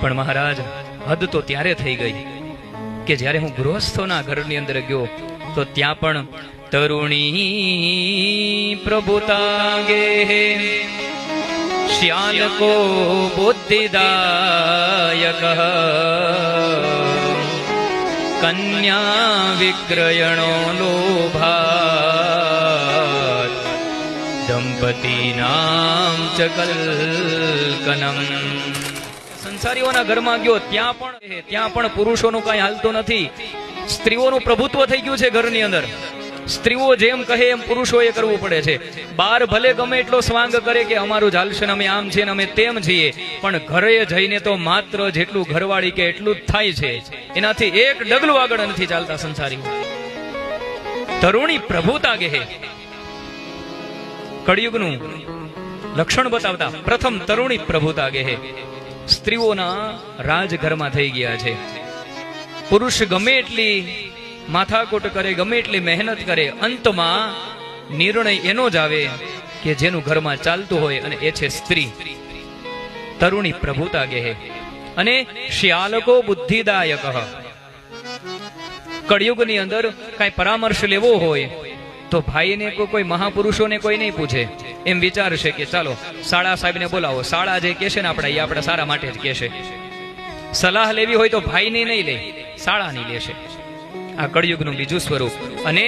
પણ મહારાજ હદ તો ત્યારે થઈ ગઈ કે જ્યારે હું ગૃહસ્થોના ઘરની અંદર ગયો તો ત્યાં પણ તરુણી પ્રભુતાગે શ્યાલકો બુદ્ધિદાયક કન્યા વિક્રયણો લોભાત દંપતી નામ ચ કલ્કનમ. સંસારીઓના ઘરમાં ગયો ત્યાં પણ પુરુષોનું કઈ હાલતું નથી. સ્ત્રીઓનું પ્રભુત્વ થઈ ગયું છે ઘરની અંદર. સ્ત્રીઓ જેમ કહે એમ પુરુષોએ કરવું પડે છે. બાર ભલે ગમે એટલો સ્વાંગ કરે કે અમારું ચાલશે ને અમે આમ છીએ ને અમે તેમ છીએ, પણ ઘરે જઈને તો માત્ર જેટલું ઘરવાળી કે એટલું જ થાય છે, એનાથી એક ડગલું આગળ નથી ચાલતા સંસારીઓ. તરુણી પ્રભુતા કહે કળિયુગનું લક્ષણ બતાવતા પ્રથમ તરુણી પ્રભુતા કહે. સ્ત્રીઓના રાજઘરમાં થઈ ગયા છે. પુરુષ ગમે એટલી માથાકૂટ કરે, ગમે એટલી મહેનત કરે, અંતમાં નિર્ણય એનો જ આવે કે જેનું ઘરમાં ચાલતું હોય, અને એ છે સ્ત્રી. તરુણી પ્રભુતા કહે. અને શ્યાલકો બુદ્ધિદાયક. કળિયુગની અંદર કઈ પરામર્શ લેવો હોય તો ભાઈને કોઈ મહાપુરુષોને કોઈ નહીં પૂછે. એમ વિચારશે કે ચાલો શાળા સાહેબને બોલાવો, શાળા જે કહેશે ને આપણે એ આપણા સારા માટે જ કહેશે. સલાહ લેવી હોય તો ભાઈની નહીં લે, શાળાની લેશે. આ કળિયુગનું બીજું સ્વરૂપ. અને